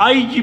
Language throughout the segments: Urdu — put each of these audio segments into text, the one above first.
IG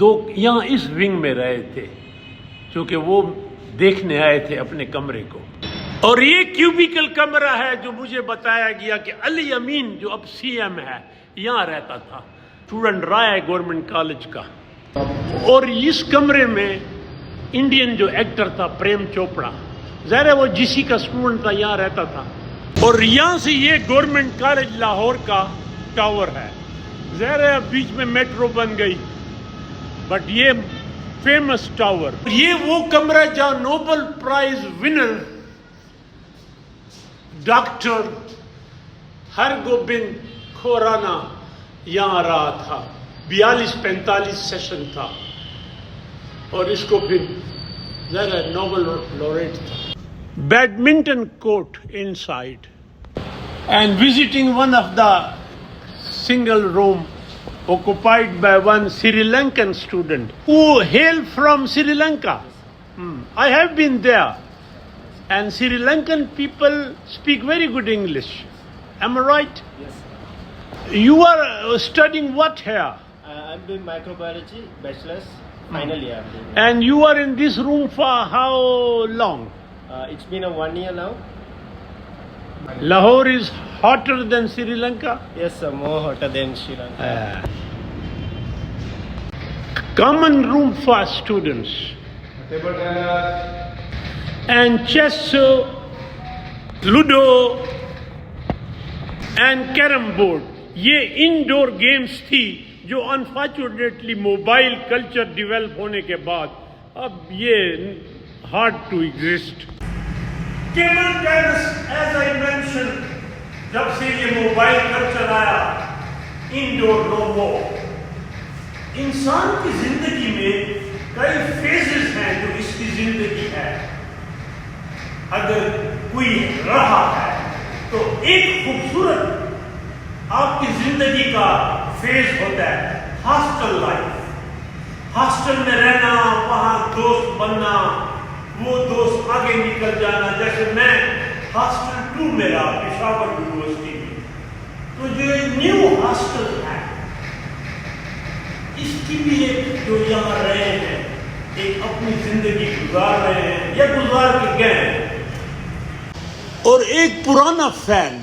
دو یہاں اس ونگ میں رہے تھے چونکہ وہ دیکھنے آئے تھے اپنے کمرے کو. اور یہ کیوبیکل کمرہ ہے جو مجھے بتایا گیا کہ علی امین جو اب سی ایم ہے یہاں رہتا تھا, اسٹوڈنٹ رہا ہے گورنمنٹ کالج کا. اور اس کمرے میں انڈین جو ایکٹر تھا پریم چوپڑا, ظاہر ہے وہ جی سی کا اسٹوڈنٹ تھا, یہاں رہتا تھا. اور یہاں سے یہ گورنمنٹ کالج لاہور کا ٹاور ہے. ظاہر ہے بیچ میں میٹرو بن گئی, بٹ یہ فیمس ٹاور. یہ وہ کمرہ جہاں Nobel prize winner doctor Hargobind Khorana یہاں رہا تھا. 42-45 سیشن تھا, اور اس کو پھر ظاہر ہے نوبل لوریٹ تھا. Badminton court inside and visiting one of the single room occupied by one Sri Lankan student who hail from Sri Lanka. I have been there, and Sri Lankan people speak very good English. Am I right? Yes. You are studying what here? I'm doing microbiology, bachelor's, final year. I'm doing. And you are in this room for how long? It's been 1 year now. Lahore is hotter than Sri Lanka? Yes, sir, more hotter than Sri Lanka. Common room for students. Table tennis. And chess, ludo and carom board. یہ انڈور گیمز تھی جو انفارچونیٹلی موبائل کلچر ڈیولپ ہونے کے بعد اب یہ hard to exist. Table tennis as I mention, جب سے یہ موبائل کلچر آیا, انڈور نو مور. انسان کی زندگی میں کئی فیزز ہیں جو اس کی زندگی ہے. اگر کوئی رہا ہے تو ایک خوبصورت آپ کی زندگی کا فیز ہوتا ہے ہاسٹل لائف. ہاسٹل میں رہنا, وہاں دوست بننا, وہ دوست آگے نکل جانا. جیسے میں ہاسٹل 2 میں رہا پشاور یونیورسٹی میں, تو جو نیو ہاسٹل ہے اس کی بھی ایک جو یہاں رہے ہیں ایک اپنی زندگی گزار رہے ہیں یا گزار کے گئے. اور ایک پرانا فین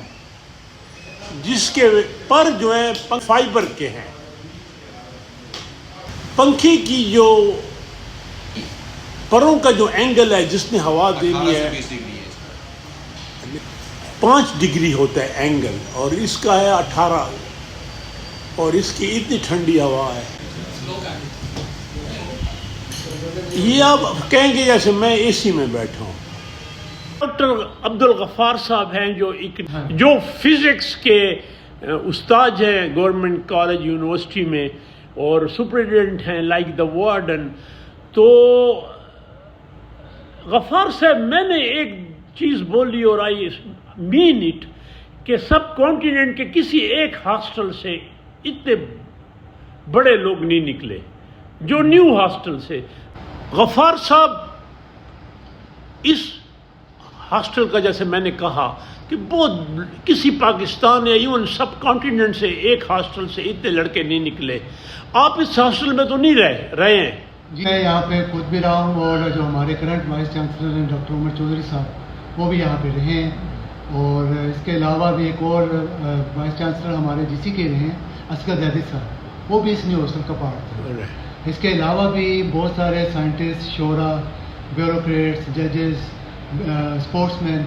جس کے پر جو ہے فائبر کے ہیں, پنکھے کی جو پروں کا جو اینگل ہے جس نے ہوا دینی ہے 5 ڈگری ہوتا ہے اینگل, اور اس کا ہے 18, اور اس کی اتنی ٹھنڈی ہوا ہے. یہ آپ کہیں گے جیسے میں اے سی میں بیٹھا ہوں. ڈاکٹر عبدالغفار صاحب ہیں جو فزکس کے استاد ہیں گورنمنٹ کالج یونیورسٹی میں, اور سپرنٹینڈنٹ ہیں لائک دا وارڈن. تو غفار صاحب میں نے ایک چیز بولی اور آئی مین اٹ کہ سب کانٹیننٹ کے کسی ایک ہاسٹل سے اتنے بڑے لوگ نہیں نکلے جو نیو ہاسٹل سے. غفار صاحب اس ہاسٹل کا, جیسے میں نے کہا کہ بہت کسی پاکستان یا ایون سب کانٹیننٹ سے ایک ہاسٹل سے اتنے لڑکے نہیں نکلے. آپ اس ہاسٹل میں تو نہیں رہے ہیں؟ جی میں یہاں پہ خود بھی رہا ہوں, اور جو ہمارے کرنٹ وائس چانسلر ہیں ڈاکٹر عمر چودھری صاحب وہ بھی یہاں پہ رہے ہیں. اور اس کے علاوہ بھی ایک اور وائس چانسلر ہمارے جی سی کے رہے ہیں اصغر زیدی صاحب, وہ بھی اس نیو ہاسٹل کا پارٹ تھے. اس کے علاوہ بھی بہت سارے سائنٹسٹ, شعراء, بیوروکریٹس, ججز, اسپورٹس مین,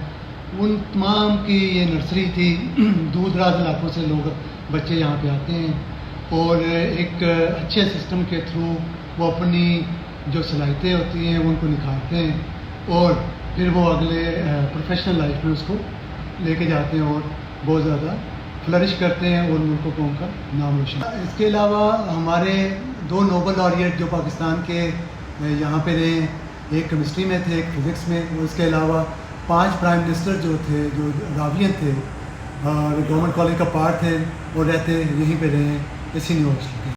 ان تمام کی یہ نرسری تھی. دور دراز علاقوں سے لوگ بچے یہاں پہ آتے ہیں, اور ایک اچھے سسٹم کے تھرو وہ اپنی جو صلاحیتیں ہوتی ہیں ان کو نکھارتے ہیں, اور پھر وہ اگلے پروفیشنل لائف میں اس کو لے کے جاتے ہیں اور بہت زیادہ فلرش کرتے ہیں اور ملک کو ان کا نام روشن. اس کے علاوہ ہمارے 2 نوبل لاریٹ جو پاکستان کے یہاں پہ رہے ہیں, ایک کیمسٹری میں تھے, ایک فزکس میں, اور اس کے علاوہ 5 پرائم منسٹر جو تھے جو راوین تھے اور گورنمنٹ کالج کا پارٹ تھے, وہ رہتے یہیں پہ رہے ہیں اسی یونیورسٹی کے.